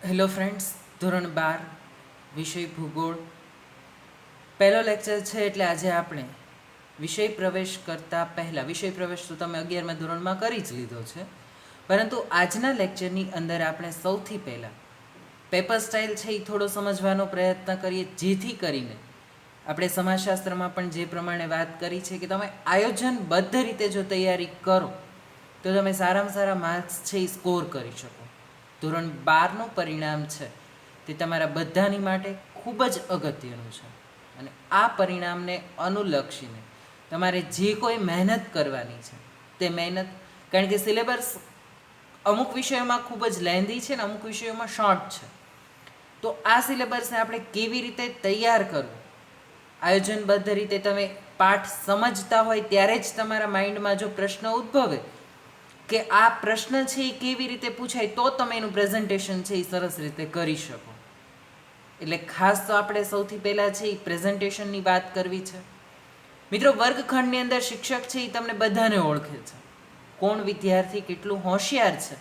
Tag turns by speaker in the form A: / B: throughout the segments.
A: Hello friends, ધોરણ 12 વિષય ભૂગોળ પહેલો લેક્ચર છે. એટલે આજે આપણે વિષય પ્રવેશ કરતાં પહેલાં, વિષય પ્રવેશ તો તમે 11મા ધોરણમાં કરી જ લીધો છે, પરંતુ આજના લેક્ચરની અંદર આપણે સૌથી પહેલાં પેપર સ્ટાઇલ છે એ થોડો સમજવાનો પ્રયત્ન કરીએ, જેથી કરીને આપણે સમાજશાસ્ત્રમાં પણ જે પ્રમાણે વાત કરી છે કે તમે આયોજનબદ્ધ રીતે જો તૈયારી કરો તો તમે સારામાં સારા માર્ક્સ છે એ સ્કોર કરી શકો. ધોરણ 12નું પરિણામ છે તે તમારા બધાની માટે ખૂબ જ અગત્યનું છે, અને આ પરિણામને અનુલક્ષીને તમારે જે કોઈ મહેનત કરવાની છે તે મહેનત, કારણ કે સિલેબસ અમુક વિષયોમાં ખૂબ જ લેન્ધી છે ને અમુક વિષયોમાં શોર્ટ છે, તો આ સિલેબસને આપણે કેવી રીતે તૈયાર કરવું, આયોજનબદ્ધ રીતે તમે પાઠ સમજતા હોય ત્યારે જ તમારા માઇન્ડમાં જો પ્રશ્ન ઉદ્ભવે કે આ પ્રશ્ન છે એ કેવી રીતે પૂછાય, તો તમે એનું પ્રેઝન્ટેશન છે એ સરસ રીતે કરી શકો. એટલે ખાસ તો આપણે સૌથી પહેલાં છે એ પ્રેઝન્ટેશનની વાત કરવી છે. મિત્રો, વર્ગખંડની અંદર શિક્ષક છે એ તમને બધાને ઓળખે છે. કોણ વિદ્યાર્થી કેટલું હોશિયાર છે,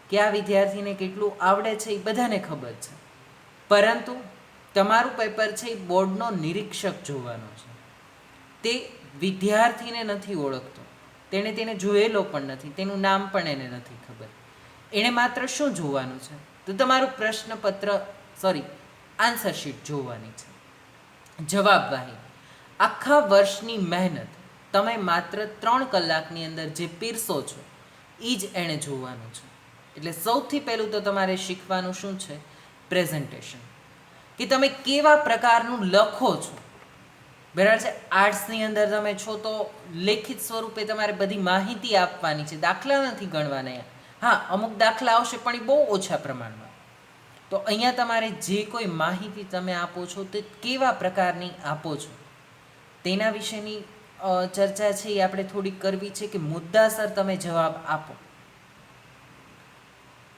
A: કયા વિદ્યાર્થીને કેટલું આવડે છે એ બધાને ખબર છે, પરંતુ તમારું પેપર છે એ બોર્ડનો નિરીક્ષક જોવાનો છે. તે વિદ્યાર્થીને નથી ઓળખતો, તેને જોયેલો પણ નથી, તેનું નામ પણ એને નથી ખબર. એણે માત્ર શું જોવાનું છે, તો તમારું પ્રશ્નપત્ર આન્સર શીટ જોવાની છે, જવાબવાહી. આખા વર્ષની મહેનત તમે માત્ર 3 કલાકની અંદર જે પીરસો છો એ જ એણે જોવાનું છે. એટલે સૌથી પહેલું તો તમારે શીખવાનું શું છે? પ્રેઝન્ટેશન. કે તમે કેવા પ્રકારનું લખો છો. બરાબર છે. આર્ટ્સની અંદર તમે છો તો લેખિત સ્વરૂપે તમારે બધી માહિતી આપવાની છે, દાખલા નથી ગણવાના. હા, અમુક દાખલા આવશે પણ એ બહુ ઓછા પ્રમાણમાં. તો અહીંયા તમારે જે કોઈ માહિતી તમે આપો છો તે કેવા પ્રકારની આપો છો તેના વિશેની ચર્ચા છે એ આપણે થોડીક કરવી છે, કે મુદ્દાસર તમે જવાબ આપો.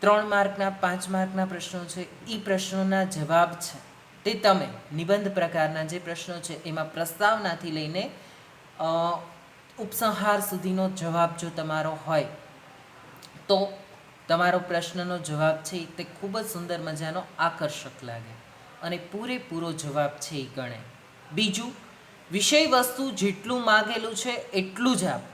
A: 3 માર્કના 5 માર્કના પ્રશ્નો છે, એ પ્રશ્નોના જવાબ છે તે તમે નિબંધ પ્રકારના જે પ્રશ્નો છે એમાં પ્રસ્તાવનાથી લઈને ઉપસંહાર સુધીનો જવાબ જો તમારો હોય તો તમારો પ્રશ્નનો જવાબ છે તે ખૂબ જ સુંદર મજાનો આકર્ષક લાગે અને પૂરેપૂરો જવાબ છે એ ગણે. બીજું, વિષય વસ્તુ જેટલું માગેલું છે એટલું જ આપો.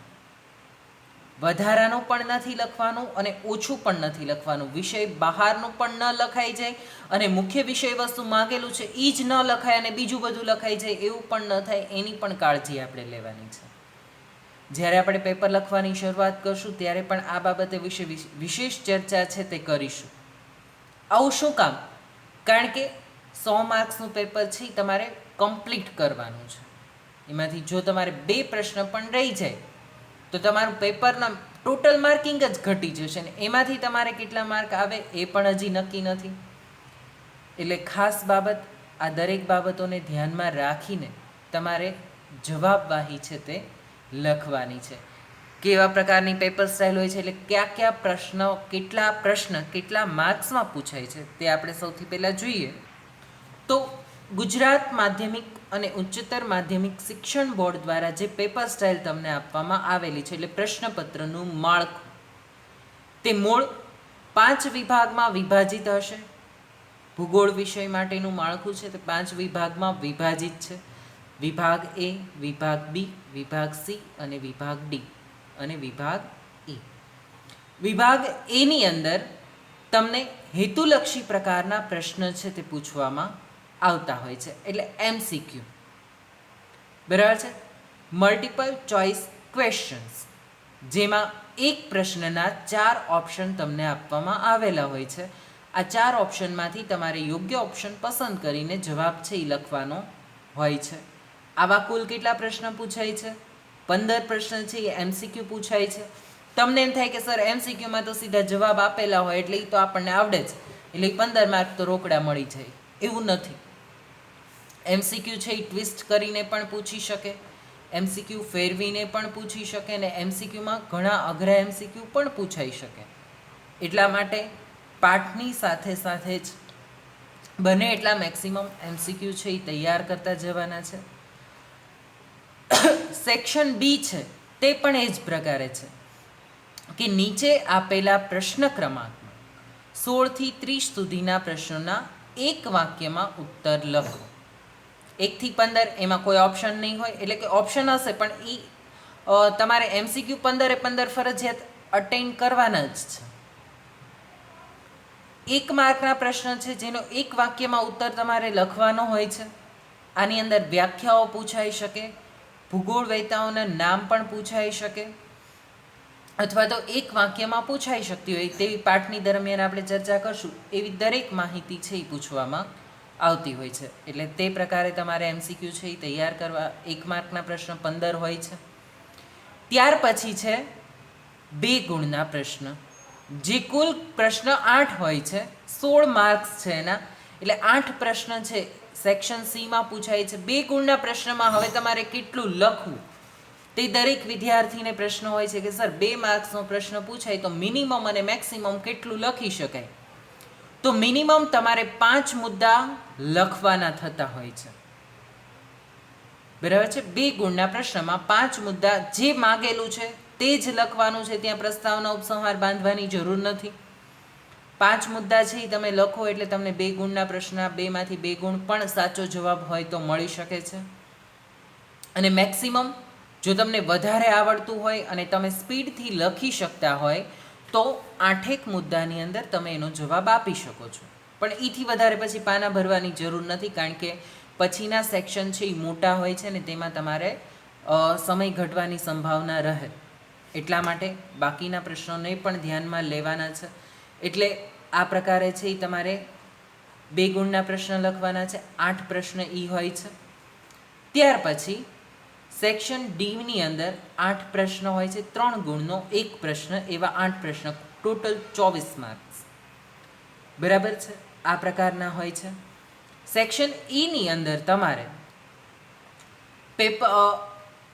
A: વધારાનું પણ નથી લખવાનું અને ઓછું પણ નથી લખવાનું. વિષય બહારનું પણ ન લખાઈ જાય અને મુખ્ય વિષય વસ્તુ માગેલું છે એ જ ન લખાય અને બીજું બધું લખાઈ જાય એવું પણ ન થાય, એની પણ કાળજી આપણે લેવાની છે. જ્યારે આપણે પેપર લખવાની શરૂઆત કરશું ત્યારે પણ આ બાબતે વિશેષ ચર્ચા છે તે કરીશું. આવું શું કામ? કારણ કે 100 માર્ક્સનું પેપર છે તમારે કમ્પ્લીટ કરવાનું છે. એમાંથી જો તમારે 2 પ્રશ્ન પણ રહી જાય તો તમારું પેપરના ટોટલ માર્કિંગ જ ઘટી જશે ને એમાંથી તમારે કેટલા માર્ક આવે એ પણ હજી નક્કી નથી. એટલે ખાસ બાબત, આ દરેક બાબતોને ધ્યાનમાં રાખીને તમારે જવાબવાહી છે તે લખવાની છે. કેવા પ્રકારની પેપર સ્ટાઇલ હોય છે, એટલે કયા પ્રશ્ન કેટલા માર્ક્સમાં પૂછાય છે તે આપણે સૌથી પહેલાં જોઈએ. તો ગુજરાત માધ્યમિક અને ઉચ્ચતર માધ્યમિક શિક્ષણ બોર્ડ દ્વારા જે પેપર સ્ટાઇલ તમને આપવામાં આવેલી છે, એટલે પ્રશ્નપત્રનું માળખું, તે મૂળ 5 વિભાગમાં વિભાજિત હશે. ભૂગોળ વિષય માટેનું માળખું છે તે 5 વિભાગમાં વિભાજિત છે. વિભાગ એ, વિભાગ બી, વિભાગ સી અને વિભાગ ડી અને વિભાગ ઈ. વિભાગ એની અંદર તમને હેતુલક્ષી પ્રકારના પ્રશ્ન છે તે પૂછવામાં આવતા હોય છે, એટલે MCQ. બરાબર છે. મલ્ટિપલ ચોઇસ ક્વેશ્ચન્સ, જેમાં એક પ્રશ્નના 4 ઓપ્શન તમને આપવામાં આવેલા હોય છે. આ 4 ઓપ્શનમાંથી તમારે યોગ્ય ઓપ્શન પસંદ કરીને જવાબ છે એ લખવાનો હોય છે. આવા કુલ કેટલા પ્રશ્ન પૂછાય છે? 15 પ્રશ્ન છે એ MCQ પૂછાય છે. તમને એમ થાય કે સર MCQમાં તો સીધા જવાબ આપેલા હોય એટલે એ તો આપણને આવડે જ, એટલે 15 માર્ક તો રોકડા મળી જાય, એવું નથી. MCQ છે એ ટ્વિસ્ટ કરીને પણ પૂછી શકે, MCQ ફેરવીને પણ પૂછી શકે, અને MCQમાં ઘણા અઘરા MCQ પણ પૂછાઈ શકે. એટલા માટે પાઠની સાથે સાથે જ બને એટલા મેક્સિમમ MCQ છે એ તૈયાર કરતા જવાના છે. સેક્શન બી છે તે પણ એ જ પ્રકારે છે કે નીચે આપેલા પ્રશ્ન ક્રમાંકમાં 16 થી 30 સુધીના પ્રશ્નોના એક વાક્યમાં ઉત્તર લખો. 1 થી 15 એમાં કોઈ ઓપ્શન નહીં હોય, એટલે કે ઓપ્શન હશે પણ તમારે MCQ 15 એ 15 ફરજિયાત અટેન્ડ કરવાના જ છે. 1 માર્કના પ્રશ્ન છે જેનો એક વાક્યમાં ઉત્તર તમારે લખવાનો હોય છે. આની અંદર વ્યાખ્યાઓ પૂછાઈ શકે, ભૂગોળ વેતાઓના નામ પણ પૂછાઈ શકે, અથવા તો એક વાક્યમાં પૂછાઈ શકતી હોય તેવી પાઠની દરમિયાન આપણે ચર્ચા કરશું એવી દરેક માહિતી છે એ પૂછવામાં આવતી હોય છે. એટલે તે પ્રકારે તમારે MCQ છે એ તૈયાર કરવા. 1 માર્કના પ્રશ્ન 15 હોય છે. ત્યાર પછી છે 2 ગુણના પ્રશ્ન, જે કુલ પ્રશ્ન 8 હોય છે. 16 માર્ક્સ છે એના, એટલે 8 પ્રશ્ન છે સેક્શન C માં પૂછાય છે. 2 ગુણના પ્રશ્નમાં હવે તમારે કેટલું લખવું તે દરેક વિદ્યાર્થીને પ્રશ્ન હોય છે કે સર 2 માર્ક્સનો પ્રશ્ન પૂછાય તો મિનિમમ અને મેક્સિમમ કેટલું લખી શકાય. તો મિનિમમ તમારે 5 મુદ્દા લખવાના થતા હોય છે. બરાબર છે. 2 ગુણના પ્રશ્નમાં 5 મુદ્દા જે માગેલું છે તે જ લખવાનું છે. ત્યાં પ્રસ્તાવના ઉપસંહાર બાંધવાની જરૂર નથી. 5 મુદ્દા છે એ તમે લખો એટલે તમને 2 ગુણના પ્રશ્ન 2 માંથી 2 ગુણ પણ સાચો જવાબ હોય તો મળી શકે છે. અને મેક્સિમમ જો તમને વધારે આવડતું હોય અને તમે સ્પીડથી લખી શકતા હોય તો 8 મુદ્દાની અંદર તમે એનો જવાબ આપી શકો છો. પણ એથી વધારે પછી પાના ભરવાની જરૂર નથી, કારણ કે પછીના સેક્શન છે એ મોટા હોય છે ને તેમાં તમારે સમય ઘટવાની સંભાવના રહે. એટલા માટે બાકીના પ્રશ્નોને પણ ધ્યાનમાં લેવાના છે. એટલે આ પ્રકારે છે એ તમારે 2 ગુણના પ્રશ્ન લખવાના છે. 8 પ્રશ્ન હોય છે. ત્યાર પછી સેક્શન Dની અંદર 8 પ્રશ્ન હોય છે. 3 ગુણનો 1 પ્રશ્ન, એવા 8 પ્રશ્ન, ટોટલ 24 માર્ક્સ. બરાબર છે. આ પ્રકારના હોય છે. સેક્શન Eની અંદર તમારે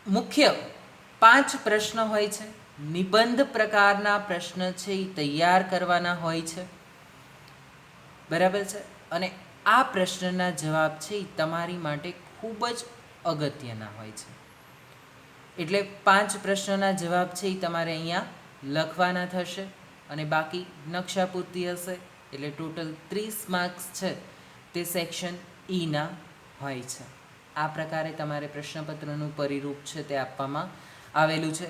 A: મુખ્ય 5 પ્રશ્ન હોય છે. નિબંધ પ્રકારના પ્રશ્ન છે એ તૈયાર કરવાના હોય છે. બરાબર છે. અને આ પ્રશ્નના જવાબ છે એ તમારી માટે ખૂબ જ અગત્યના હોય છે. એટલે 5 પ્રશ્નોના જવાબ છે એ તમારે અહીંયા લખવાના થશે અને બાકી નકશા પૂરતી હશે. એટલે ટોટલ 30 માર્ક્સ છે તે સેક્શન Eના હોય છે. આ પ્રકારે તમારે પ્રશ્નપત્રનું પરિરૂપ છે તે આપવામાં આવેલું છે,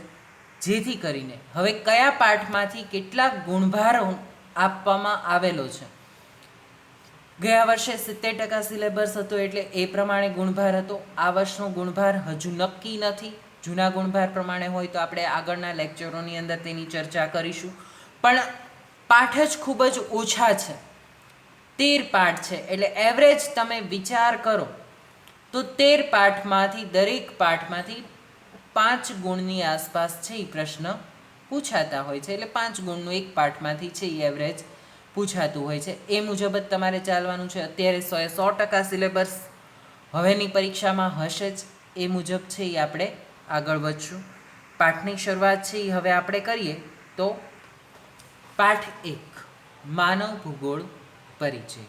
A: જેથી કરીને હવે કયા પાઠમાંથી કેટલા ગુણભાર આપવામાં આવેલો છે. ગયા વર્ષે 70% સિલેબસ હતો એટલે એ પ્રમાણે ગુણભાર હતો. આ વર્ષનો ગુણભાર હજુ નક્કી નથી. જૂના ગુણભાર પ્રમાણે હોય તો આપણે આગળના લેક્ચરોની અંદર તેની ચર્ચા કરીશું. પણ પાઠ જ ખૂબ જ ઓછા છે. 13 પાઠ છે, એટલે એવરેજ તમે વિચાર કરો તો 13 પાઠમાંથી દરેક પાઠમાંથી 5 ગુણની આસપાસ છે એ પ્રશ્ન પૂછાતા હોય છે. એટલે 5 ગુણનું એક પાઠમાંથી છે એ એવરેજ પૂછાતું હોય છે. એ મુજબ જ તમારે ચાલવાનું છે. અત્યારે 100% સિલેબસ હવેની પરીક્ષામાં હશે જ. એ મુજબ છે એ આપણે આગળ વધશું. પાઠની શરૂઆત છે એ હવે આપણે કરીએ તો પાઠ 1 માનવ ભૂગોળ પરિચય.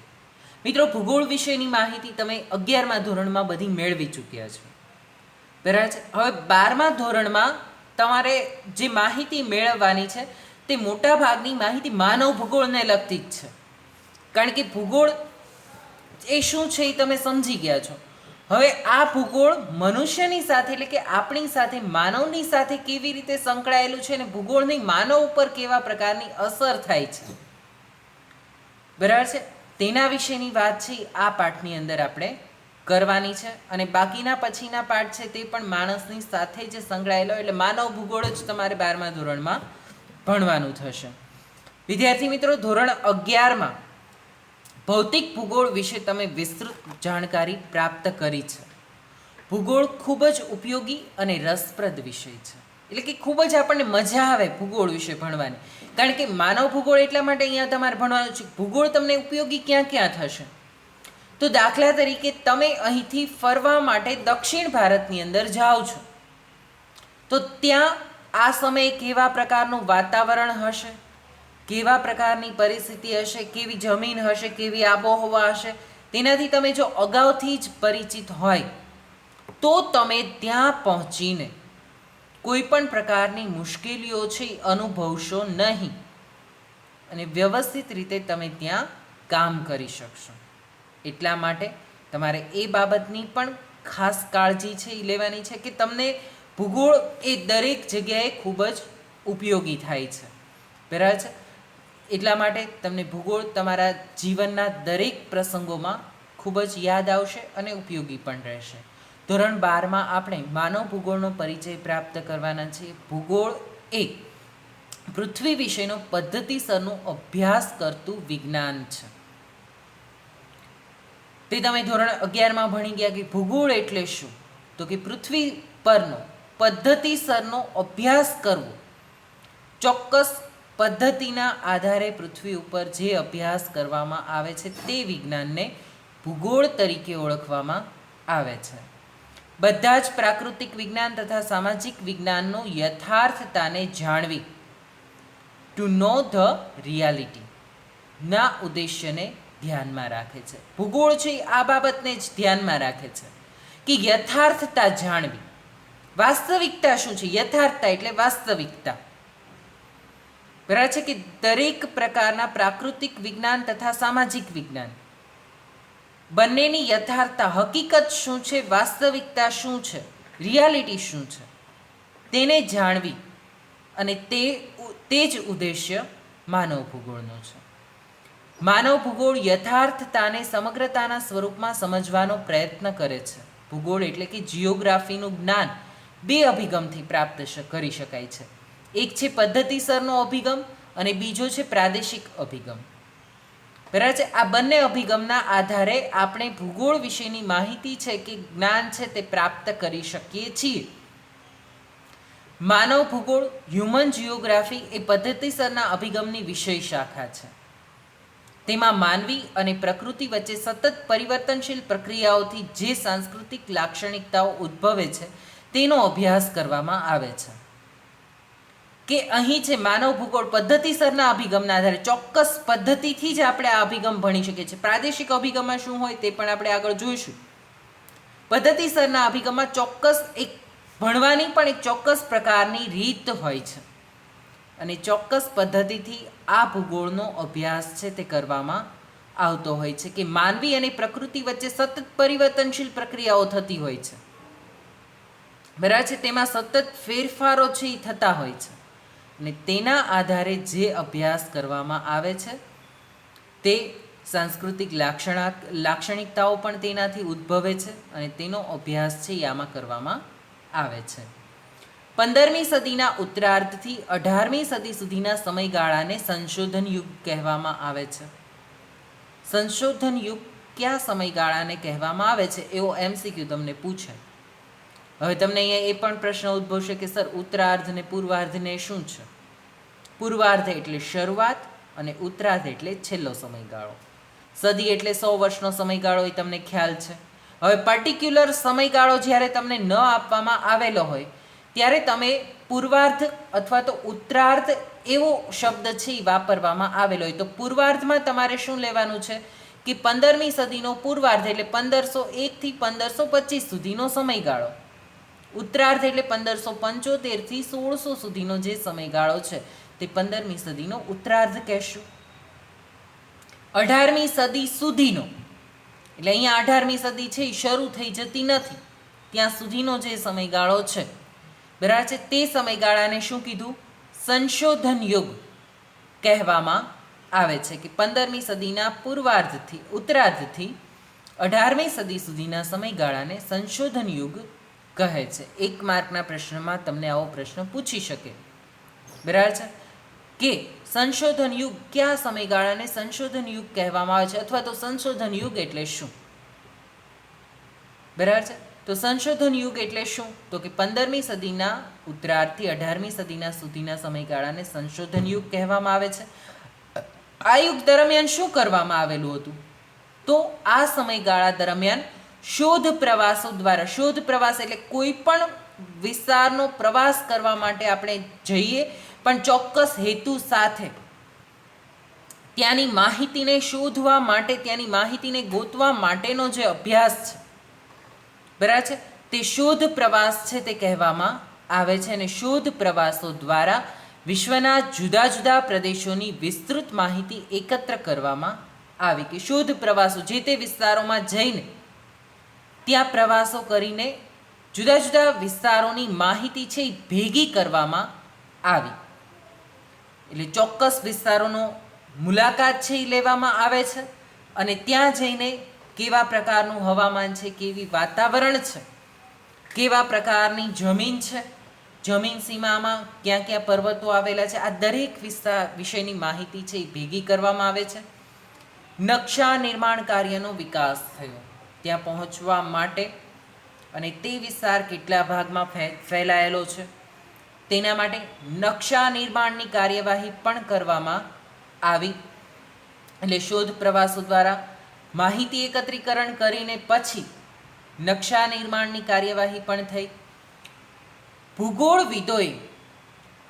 A: મિત્રો, ભૂગોળ વિશેની માહિતી તમે 11મા ધોરણમાં બધી મેળવી ચૂક્યા છો. બરાબર છે. હવે 12મા ધોરણમાં તમારે જે માહિતી મેળવવાની છે તે મોટા ભાગની માહિતી માનવ ભૂગોળને લગતી જ છે. કારણ કે ભૂગોળ એ શું છે એ તમે સમજી ગયા છો. હવે આ ભૂગોળ મનુષ્યની સાથે, એટલે કે આપણી સાથે, માનવની સાથે કેવી રીતે સંકળાયેલું છે અને ભૂગોળની માનવ ઉપર કેવા પ્રકારની અસર થાય છે, બરાબર છે, તેના વિશેની વાત છે આ પાઠની અંદર આપણે કરવાની છે. અને બાકીના પછીના પાઠ છે તે પણ માણસની સાથે જ સંકળાયેલો, એટલે માનવ ભૂગોળ જ તમારે 12મા ધોરણમાં ભણવાનું થશે. વિદ્યાર્થી મિત્રો, ધોરણ 11માં ભૌતિક ભૂગોળ વિશે તમે વિસ્તૃત જાણકારી પ્રાપ્ત કરી છે. ભૂગોળ ખૂબ જ ઉપયોગી અને રસપ્રદ વિષય છે. એટલે કે ખૂબ જ આપણને મજા આવે ભૂગોળ વિશે ભણવાની. કારણ કે માનવ ભૂગોળ એટલા માટે અહીંયા તમારે ભણવાનું છે. ભૂગોળ તમને ઉપયોગી ક્યાં ક્યાં થશે? તો દાખલા તરીકે તમે અહીંથી ફરવા માટે દક્ષિણ ભારતની અંદર જાઓ છો તો ત્યાં આ સમયે કેવા પ્રકારનું વાતાવરણ હશે, કેવા પ્રકારની પરિસ્થિતિ હશે, કેવી જમીન હશે, કેવી આબોહવા હશે, તેનાથી તમે જો અગાઉથી જ પરિચિત હોય તો તમે ત્યાં પહોંચીને કોઈ પણ પ્રકારની મુશ્કેલીઓ છે અનુભવશો નહીં. અને વ્યવસ્થિત રીતે તમે ત્યાં કામ કરી શકશો. એટલા માટે તમારે એ બાબતની પણ ખાસ કાળજી છે એ લેવાની છે કે તમને ભૂગોળ એ દરેક જગ્યાએ ખૂબ જ ઉપયોગી થાય છે. બરાબર છે. એટલા માટે તમને ભૂગોળ તમારા જીવનના દરેક પ્રસંગોમાં ખૂબ જ યાદ આવશે અને ઉપયોગી પણ રહેશે. ધોરણ 12માં આપણે માનવ ભૂગોળનો પરિચય પ્રાપ્ત કરવાના છીએ. ભૂગોળ એ પૃથ્વી વિશેનો પદ્ધતિસરનો અભ્યાસ કરતું વિજ્ઞાન છે. તે તમે ધોરણ 11માં ભણી ગયા કે ભૂગોળ એટલે શું, તો કે પૃથ્વી પરનો પદ્ધતિસરનો અભ્યાસ કરવો. ચોક્કસ પદ્ધતિના આધારે પૃથ્વી ઉપર જે અભ્યાસ કરવામાં આવે છે તે વિજ્ઞાનને ભૂગોળ તરીકે ઓળખવામાં આવે છે. બધા જ પ્રાકૃતિક વિજ્ઞાન તથા સામાજિક વિજ્ઞાનનો યથાર્થતાને જાણવી, ટુ નો ધ રિયાલિટી ના ઉદ્દેશ્યને ધ્યાનમાં રાખે છે. ભૂગોળ છે આ બાબતને જ ધ્યાનમાં રાખે છે કે યથાર્થતા જાણવી. વાસ્તવિકતા શું છે? યથાર્થતા એટલે વાસ્તવિકતા. બરાબર છે કે દરેક પ્રકારના પ્રાકૃતિક વિજ્ઞાન તથા સામાજિક વિજ્ઞાન બંનેની યથાર્થતા, હકીકત શું છે, વાસ્તવિકતા શું છે, રિયાલિટી શું છે, તેને જાણવી અને તે જ ઉદ્દેશ્ય માનવ ભૂગોળનો છે. માનવ ભૂગોળ યથાર્થતાને સમગ્રતાના સ્વરૂપમાં સમજવાનો પ્રયત્ન કરે છે. ભૂગોળ એટલે કે જિયોગ્રાફીનું જ્ઞાન બે અભિગમથી પ્રાપ્ત કરી શકાય છે. એક છે પદ્ધતિસરનો અભિગમ અને બીજો છે પ્રાદેશિક અભિગમ. બરાબર છે. આ બંને અભિગમના આધારે આપણે ભૂગોળ વિશેની માહિતી છે કે જ્ઞાન છે તે પ્રાપ્ત કરી શકીએ છીએ. માનવ ભૂગોળ હ્યુમન જિયોગ્રાફી એ પદ્ધતિસરના અભિગમની વિષય શાખા છે. તેમાં માનવી અને પ્રકૃતિ વચ્ચે સતત પરિવર્તનશીલ પ્રક્રિયાઓથી જે સાંસ્કૃતિક લાક્ષણિકતાઓ ઉદ્ભવે છે તેનો અભ્યાસ કરવામાં આવે છે. કે અહીં છે માનવ ભૂગોળ પદ્ધતિસરના અભિગમના આધારે ચોક્કસ પદ્ધતિથી જ આપણે આ અભિગમ ભણી શકીએ છીએ. પ્રાદેશિક અભિગમમાં શું હોય તે પણ આપણે આગળ જોઈશું. પદ્ધતિસરના અભિગમમાં ચોક્કસ એક ભણવાની પણ એક ચોક્કસ પ્રકારની રીત હોય છે અને ચોક્કસ પદ્ધતિથી આ ભૂગોળનો અભ્યાસ છે તે કરવામાં આવતો હોય છે કે માનવી અને પ્રકૃતિ વચ્ચે સતત પરિવર્તનશીલ પ્રક્રિયાઓ થતી હોય છે. બરાબર છે. તેમાં સતત ફેરફારો છે એ થતા હોય છે અને તેના આધારે જે અભ્યાસ કરવામાં આવે છે તે સાંસ્કૃતિક લાક્ષણિકતાઓ પણ તેનાથી ઉદ્ભવે છે અને તેનો અભ્યાસ છે એ આમાં કરવામાં આવે છે. 15મી સદીના ઉત્તરાર્ધથી 18મી સદી સુધીના સમયગાળાને સંશોધન યુગ કહેવામાં આવે છે. સંશોધન યુગ કયા સમયગાળાને કહેવામાં આવે છે એવો MCQ તમને પૂછે. હવે તમને અહીંયા એ પણ પ્રશ્ન ઉદ્ભવશે કે સર ઉત્તરાર્ધ અને પૂર્વાર્ધને શું છે? પૂર્વાર્ધ એટલે શરૂઆત અને ઉત્તરાર્ધ એટલે છેલ્લો સમયગાળો. સદી એટલે 100 વર્ષનો સમયગાળો એ તમને ખ્યાલ છે. હવે પર્ટિક્યુલર સમયગાળો જ્યારે તમને ન આપવામાં આવેલો હોય ત્યારે તમે પૂર્વાર્ધ અથવા તો ઉત્તરાર્ધ એવો શબ્દ છે એ વાપરવામાં આવેલો હોય. તો પૂર્વાર્ધમાં તમારે શું લેવાનું છે કે 15મી સદીનો પૂર્વાર્ધ એટલે 1501થી 1525 સુધીનો સમયગાળો. ઉત્તરાર્ધ એટલે 1575થી 1600 સુધીનો જે સમયગાળો છે તે 15મી સદીનો ઉત્તરાર્ધ કહેશું. 18મી સદી સુધીનો એટલે અહીંયા 18મી સદી છે એ શરૂ થઈ જતી નથી ત્યાં સુધીનો જે સમયગાળો છે બરાબર છે તે સમયગાળાને શું કીધું? સંશોધન યુગ કહેવામાં આવે છે કે 15મી સદીના પૂર્વાર્ધથી ઉત્તરાર્ધથી 18મી સદી સુધીના સમયગાળાને સંશોધન યુગ કહે છે. 1 માર્કના પ્રશ્નમાં તમને આવો પ્રશ્ન પૂછી શકે. બરાબર છે કે સંશોધન યુગ કયા સમયગાળાને સંશોધન યુગ કહેવામાં આવે છે અથવા તો સંશોધન યુગ એટલે શું? બરાબર છે. તો સંશોધન યુગ એટલે શું? તો કે 15મી સદીના ઉત્તરાર્ધથી 18મી સદીના સુધીના સમયગાળાને સંશોધન યુગ કહેવામાં આવે છે. આ યુગ દરમિયાન શું કરવામાં આવેલું હતું? તો આ સમયગાળા દરમિયાન શોધ પ્રવાસો દ્વારા, શોધ પ્રવાસ એટલે કોઈ પણ વિસ્તારનો પ્રવાસ કરવા માટે આપણે જઈએ પણ ચોક્કસ હેતુ સાથે, ત્યાંની માહિતીને શોધવા માટે, ત્યાંની માહિતીને ગોતવા માટેનો જે અભ્યાસ છે બરાબર છે તે શોધ પ્રવાસ છે તે કહેવામાં આવે છે અને શોધ પ્રવાસો દ્વારા વિશ્વના જુદા જુદા પ્રદેશોની વિસ્તૃત માહિતી એકત્ર કરવામાં આવી, કે શોધ પ્રવાસો જે તે વિસ્તારોમાં જઈને ત્યાં પ્રવાસો કરીને જુદા જુદા વિસ્તારોની માહિતી છે એ ભેગી કરવામાં આવી. એટલે ચોક્કસ વિસ્તારોનો મુલાકાત છે એ લેવામાં આવે છે અને ત્યાં જઈને કેવા પ્રકારનું હવામાન છે, કેવી વાતાવરણ છે, કેવા પ્રકારની જમીન છે, જમીન સીમામાં ક્યાં ક્યાં પર્વતો આવેલા છે, આ દરેક વિસ્તાર વિશેની માહિતી છે એ ભેગી કરવામાં આવે છે. નકશા નિર્માણ કાર્યનો વિકાસ થયો ત્યાં પહોંચવા માટે, અને તે વિસ્તાર કેટલા ભાગમાં ફેલાયેલો છે તેના માટે નકશા નિર્માણની કાર્યવાહી પણ કરવામાં આવી. એટલે શોધ પ્રવાસો દ્વારા માહિતી એકત્રીકરણ કરીને પછી નકશા નિર્માણની કાર્યવાહી પણ થઈ. ભૂગોળવિદોએ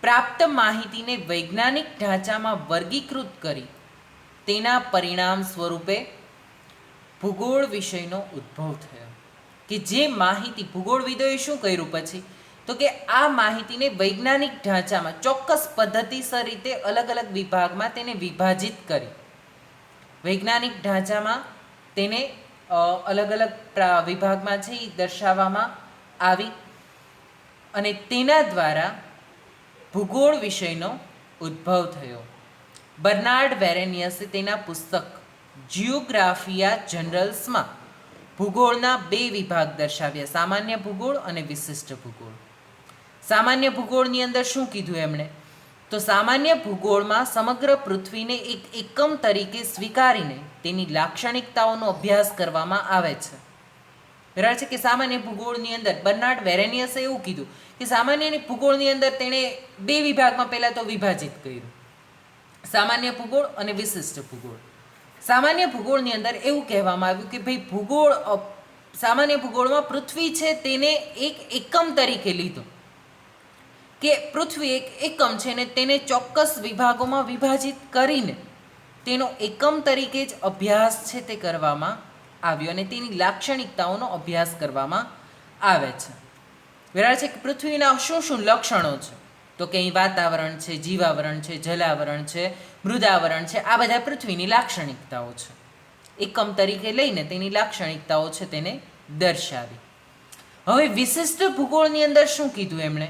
A: પ્રાપ્ત માહિતીને વૈજ્ઞાનિક ઢાંચામાં વર્ગીકૃત કરી તેના પરિણામ સ્વરૂપે ભૂગોળ વિષયનો ઉદ્ભવ થયો. કે જે માહિતી ભૂગોળવિદોએ શું કર્યું પછી, તો કે આ માહિતીને વૈજ્ઞાનિક ઢાંચામાં ચોક્કસ પદ્ધતિસર રીતે અલગ અલગ વિભાગમાં તેને વિભાજિત કરી. વૈજ્ઞાનિક ઢાંચામાં તેને અલગ અલગ વિભાગમાં છે એ દર્શાવવામાં આવી અને તેના દ્વારા ભૂગોળ વિષયનો ઉદ્ભવ થયો. બર્નાર્ડ વેરેનિયસે તેના પુસ્તક જિયોગ્રાફિયા જનરલ્સમાં ભૂગોળના 2 વિભાગ દર્શાવ્યા, સામાન્ય ભૂગોળ અને વિશિષ્ટ ભૂગોળ. સામાન્ય ભૂગોળની અંદર શું કીધું એમણે, તો સામાન્ય ભૂગોળમાં સમગ્ર પૃથ્વીને એક એકમ તરીકે સ્વીકારીને તેની લાક્ષણિકતાઓનો અભ્યાસ કરવામાં આવે છે. બરાબર છે. કે સામાન્ય ભૂગોળની અંદર બર્નાર્ડ વેરેનિયસે એવું કીધું કે સામાન્ય ભૂગોળની અંદર તેણે 2 વિભાગમાં પહેલાં તો વિભાજિત કર્યું, સામાન્ય ભૂગોળ અને વિશિષ્ટ ભૂગોળ. સામાન્ય ભૂગોળની અંદર એવું કહેવામાં આવ્યું કે ભાઈ ભૂગોળ, સામાન્ય ભૂગોળમાં પૃથ્વી છે તેને એક એકમ તરીકે લીધો, કે પૃથ્વી એક એકમ છે ને તેને ચોક્કસ વિભાગોમાં વિભાજિત કરીને તેનો એકમ તરીકે જ અભ્યાસ છે તે કરવામાં આવ્યો અને તેની લાક્ષણિકતાઓનો અભ્યાસ કરવામાં આવે છે. બરાબર છે. કે પૃથ્વીના શું શું લક્ષણો છે, તો કે અહીં વાતાવરણ છે, જીવાવરણ છે, જલાવરણ છે, મૃદાવરણ છે, આ બધા પૃથ્વીની લાક્ષણિકતાઓ છે. એકમ તરીકે લઈને તેની લાક્ષણિકતાઓ છે તેને દર્શાવી. હવે વિશિષ્ટ ભૂગોળની અંદર શું કીધું એમણે,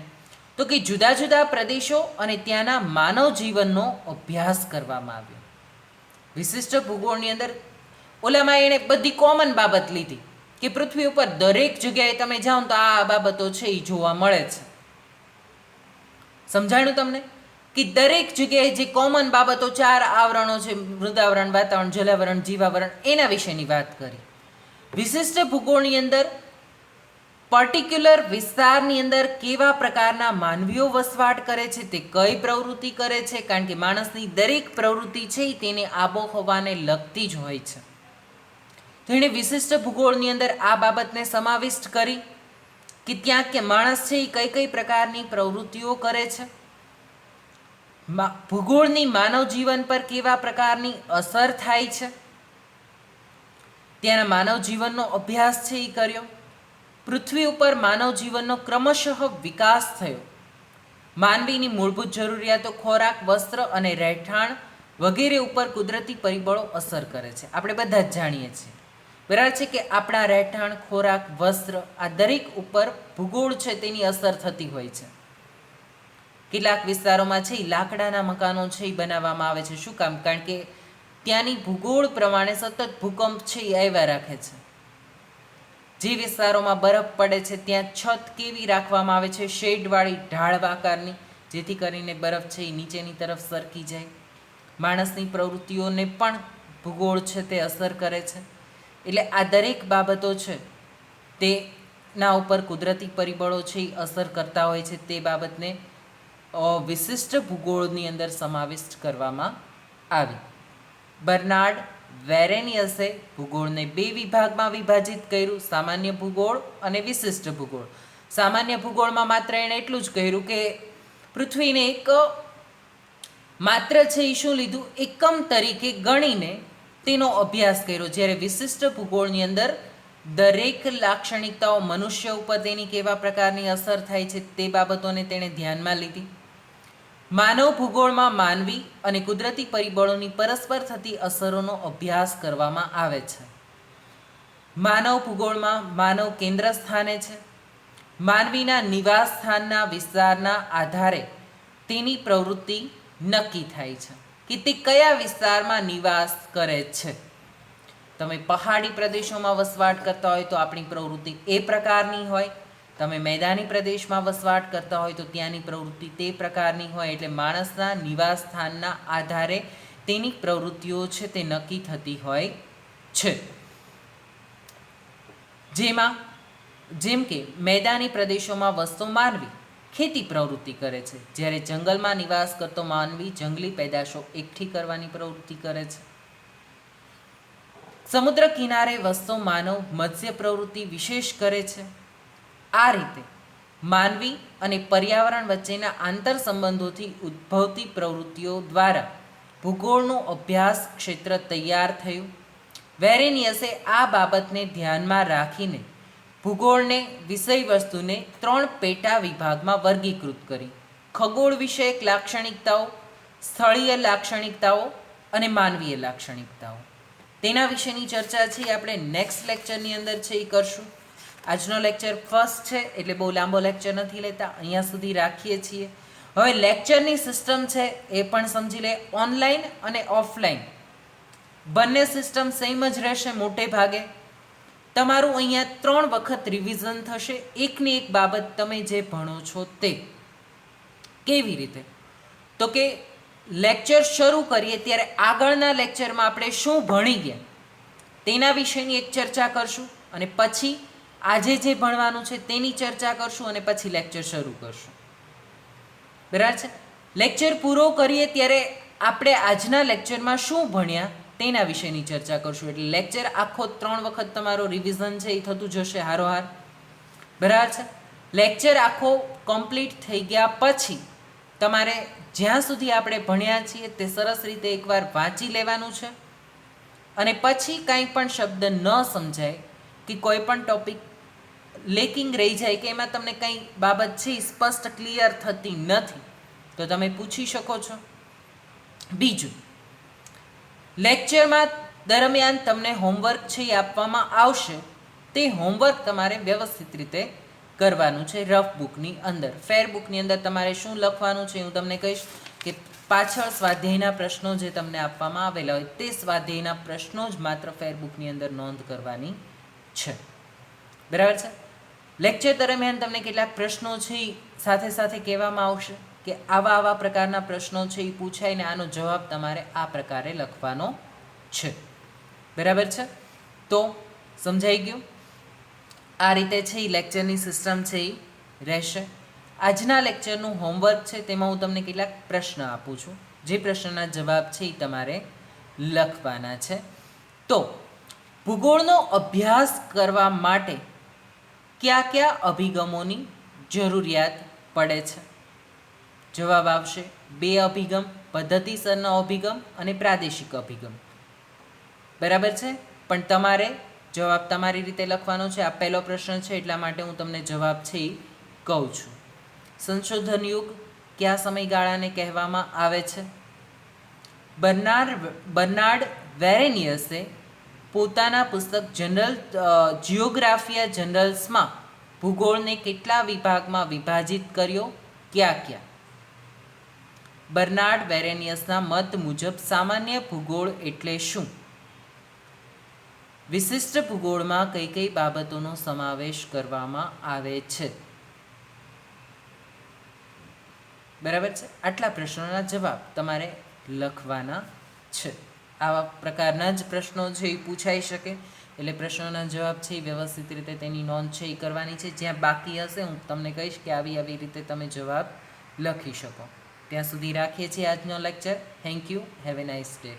A: તો કે જુદા જુદા પ્રદેશો અને ત્યાંના માનવ જીવનનો અભ્યાસ કરવામાં આવ્યો. વિશિષ્ટ ભૂગોળની અંદર ઓલામાં એણે બધી કોમન બાબત લીધી કે પૃથ્વી ઉપર દરેક જગ્યાએ તમે જાઓ તો આ બાબતો છે એ જોવા મળે છે. સમજાણું તમને? કે દરેક જગ્યાએ જે કોમન બાબતો 4 આવરણો છે, મૃદાવરણ, વાતાવરણ, જલાવરણ, જીવાવરણ, એના વિશેની વાત કરી. વિશિષ્ટ ભૂગોળની અંદર પર્ટિક્યુલર વિસ્તારની અંદર કેવા પ્રકારના માનવીઓ વસવાટ કરે છે, તે કઈ પ્રવૃત્તિ કરે છે, કારણ કે માણસની દરેક પ્રવૃત્તિ છે એ તેને આબોહવાને લગતી જ હોય છે. તો એણે વિશિષ્ટ ભૂગોળની અંદર આ બાબતને સમાવિષ્ટ કરી કે ત્યાં કે માણસ છે એ કઈ કઈ પ્રકારની પ્રવૃત્તિઓ કરે છે, ભૂગોળની માનવ જીવન પર કેવા પ્રકારની અસર થાય છે, ત્યાંના માનવ જીવનનો અભ્યાસ છે એ કર્યો. પૃથ્વી ઉપર માનવ જીવનનો ક્રમશઃ વિકાસ થયો. માનવીની મૂળભૂત જરૂરિયાતો ખોરાક, વસ્ત્ર અને રહેઠાણ વગેરે ઉપર કુદરતી પરિબળો અસર કરે છે. આપણે બધા જ જાણીએ છીએ, બરાબર છે, કે આપણા રહેઠાણ, ખોરાક, વસ્ત્ર આ દરેક ઉપર ભૂગોળ છે તેની અસર થતી હોય છે. કેટલાક વિસ્તારોમાં છે એ લાકડાના મકાનો છે એ બનાવવામાં આવે છે. શું કામ? કારણ કે ત્યાંની ભૂગોળ પ્રમાણે સતત ભૂકંપ છે એ આવ્યા રાખે છે. જે વિસ્તારોમાં બરફ પડે છે ત્યાં છત કેવી રાખવામાં આવે છે, શેડવાળી, ઢાળ આકારની, જેથી કરીને બરફ છે એ નીચેની તરફ સરકી જાય. માણસની પ્રવૃત્તિઓને પણ ભૂગોળ છે તે અસર કરે છે. એટલે આ દરેક બાબતો છે તેના ઉપર કુદરતી પરિબળો છે એ અસર કરતા હોય છે. તે બાબતને વિશિષ્ટ ભૂગોળની અંદર સમાવિષ્ટ કરવામાં આવી. બર્નાર્ડ વેરેનિયસે ભૂગોળને 2 વિભાગમાં વિભાજિત કર્યું, સામાન્ય ભૂગોળ અને વિશિષ્ટ ભૂગોળ. સામાન્ય ભૂગોળમાં માત્ર એણે એટલું જ કર્યું કે પૃથ્વીને એક માત્ર છે એ શું લીધું, એકમ તરીકે ગણીને તેનો અભ્યાસ કર્યો. જ્યારે વિશિષ્ટ ભૂગોળની અંદર દરેક લાક્ષણિકતાઓ મનુષ્ય ઉપર તેની કેવા પ્રકારની અસર થાય છે તે બાબતોને તેણે ધ્યાનમાં લીધી. માનવ ભૂગોળમાં માનવી અને કુદરતી પરિબળોની પરસ્પર થતી અસરોનો અભ્યાસ કરવામાં આવે છે. માનવ ભૂગોળમાં માનવ કેન્દ્ર સ્થાને છે. માનવીના નિવાસ સ્થાનના વિસ્તારના આધારે તેની પ્રવૃત્તિ નક્કી થાય છે કે તે કયા વિસ્તારમાં નિવાસ કરે છે. તમે પહાડી પ્રદેશોમાં વસવાટ કરતા હોય તો આપણી પ્રવૃત્તિ એ પ્રકારની હોય. તમે મેદાની પ્રદેશમાં વસવાટ કરતા હોય તો ત્યાંની પ્રવૃત્તિ તે પ્રકારની હોય. એટલે માણસના નિવાસ સ્થાનના આધારે તેની પ્રવૃત્તિઓ છે તે નક્કી થતી હોય છે. જેમ કે મેદાની પ્રદેશોમાં વસતો માનવી ખેતી પ્રવૃત્તિ કરે છે, જ્યારે જંગલમાં નિવાસ કરતો માનવી જંગલી પેદાશો એકઠી કરવાની પ્રવૃત્તિ કરે છે. સમુદ્ર કિનારે વસતો માનવ મત્સ્ય પ્રવૃત્તિ વિશેષ કરે છે. આ રીતે માનવી અને પર્યાવરણ વચ્ચેના આંતર સંબંધોથી ઉદ્ભવતી પ્રવૃત્તિઓ દ્વારા ભૂગોળનું અભ્યાસ ક્ષેત્ર તૈયાર થયું. વેરેનિયસે આ બાબતને ધ્યાનમાં રાખીને ભૂગોળને વિષયવસ્તુને 3 પેટા વિભાગમાં વર્ગીકૃત કરી: ખગોળ વિષયક લાક્ષણિકતાઓ, સ્થળીય લાક્ષણિકતાઓ અને માનવીય લાક્ષણિકતાઓ. તેના વિશેની ચર્ચા છે આપણે નેક્સ્ટ લેક્ચરની અંદર છે એ કરશું. આજનો લેક્ચર ફર્સ્ટ છે એટલે બહુ લાંબો લેક્ચર નથી લેતા, અહીંયા સુધી રાખીએ છીએ. હવે લેક્ચરની સિસ્ટમ છે એ પણ સમજી લે. ઓનલાઈન અને ઓફલાઈન બંને સિસ્ટમ સેમ જ રહેશે. મોટે ભાગે તમારું અહીંયા 3 વખત રિવિઝન થશે. એકની એક બાબત તમે જે ભણો છો તે. કેવી રીતે? તો કે લેક્ચર શરૂ કરીએ ત્યારે આગળના લેક્ચરમાં આપણે શું ભણી ગયા તેના વિશેની એક ચર્ચા કરશું, અને પછી આજે જે ભણવાનું છે તેની ચર્ચા કરશું, અને પછી લેક્ચર શરૂ કરશું. બરાબર છે? લેક્ચર પૂરો કરીએ ત્યારે આપણે આજના લેક્ચરમાં શું ભણ્યા તેના વિશેની ચર્ચા કરશું. એટલે લેક્ચર આખો 3 વખત તમારો રિવિઝન છે એ થતું જશે હારોહાર. બરાબર છે? લેક્ચર આખો કમ્પ્લીટ થઈ ગયા પછી તમારે જ્યાં સુધી આપણે ભણ્યા છીએ તે સરસ રીતે એકવાર વાંચી લેવાનું છે, અને પછી કાંઈ પણ શબ્દ ન સમજાય કે કોઈ પણ ટોપિક લેકિંગ રહી જાય કે એમાં તમને કંઈ બાબત છે સ્પષ્ટ ક્લિયર થતી નથી તો તમે પૂછી શકો છો. બીજું, લેક્ચરમાં દરમિયાન તમને હોમવર્ક છે એ આપવામાં આવશે. તે હોમવર્ક તમારે વ્યવસ્થિત રીતે કરવાનું છે. રફ બુકની અંદર, ફેર બુકની અંદર તમારે શું લખવાનું છે હું તમને કહીશ કે પાછળ સ્વાધ્યાયના પ્રશ્નો જે તમને આપવામાં આવેલા હોય તે સ્વાધ્યાયના પ્રશ્નો જ માત્ર ફેર બુકની અંદર નોંધ કરવાની છે. બરાબર છે? લેક્ચર દરમિયાન તમને કેટલાક પ્રશ્નો છે એ સાથે સાથે કહેવામાં આવશે કે આવા પ્રકારના પ્રશ્નો છે એ પૂછાય ને આનો જવાબ તમારે આ પ્રકારે લખવાનો છે. બરાબર છે? તો સમજાઈ ગયું? આ રીતે છે એ લેક્ચરની સિસ્ટમ છે એ રહેશે. આજના લેક્ચરનું હોમવર્ક છે તેમાં હું તમને કેટલાક પ્રશ્ન આપું છું, જે પ્રશ્નના જવાબ છે એ તમારે લખવાના છે. તો ભૂગોળનો અભ્યાસ કરવા માટે કયા કયા અભિગમોની જરૂરિયાત પડે છે? જવાબ આવશે 2 અભિગમ: પદ્ધતિસરનો અભિગમ અને પ્રાદેશિક અભિગમ. બરાબર છે? પણ તમારે જવાબ તમારી રીતે લખવાનો છે. આ પહેલો પ્રશ્ન છે એટલા માટે હું તમને જવાબ છે એ કહું છું. સંશોધન યુગ કયા સમયગાળાને કહેવામાં આવે છે? બર્નાર્ડ વેરેનિયસે પોતાના પુસ્તક જિયોગ્રાફિયા જનરલ્સમાં ભૂગોળને કેટલા વિભાગમાં વિભાજિત કર્યો? કયા? બર્નાર્ડ વેરેનિયસના મત મુજબ સામાન્ય ભૂગોળ એટલે શું? વિશિષ્ટ ભૂગોળમાં કઈ કઈ બાબતોનો સમાવેશ કરવામાં આવે છે? બરાબર છે? આટલા પ્રશ્નોના જવાબ તમારે લખવાના છે. આવા પ્રકારના જ પ્રશ્નો છે એ પૂછાઈ શકે, એટલે પ્રશ્નોના જવાબ છે એ વ્યવસ્થિત રીતે તેની નોંધ છે એ કરવાની છે. જ્યાં બાકી હશે હું તમને કહીશ કે આવી રીતે તમે જવાબ લખી શકો. ત્યાં સુધી રાખીએ છીએ આજનો lecture. Thank you. Have a nice day.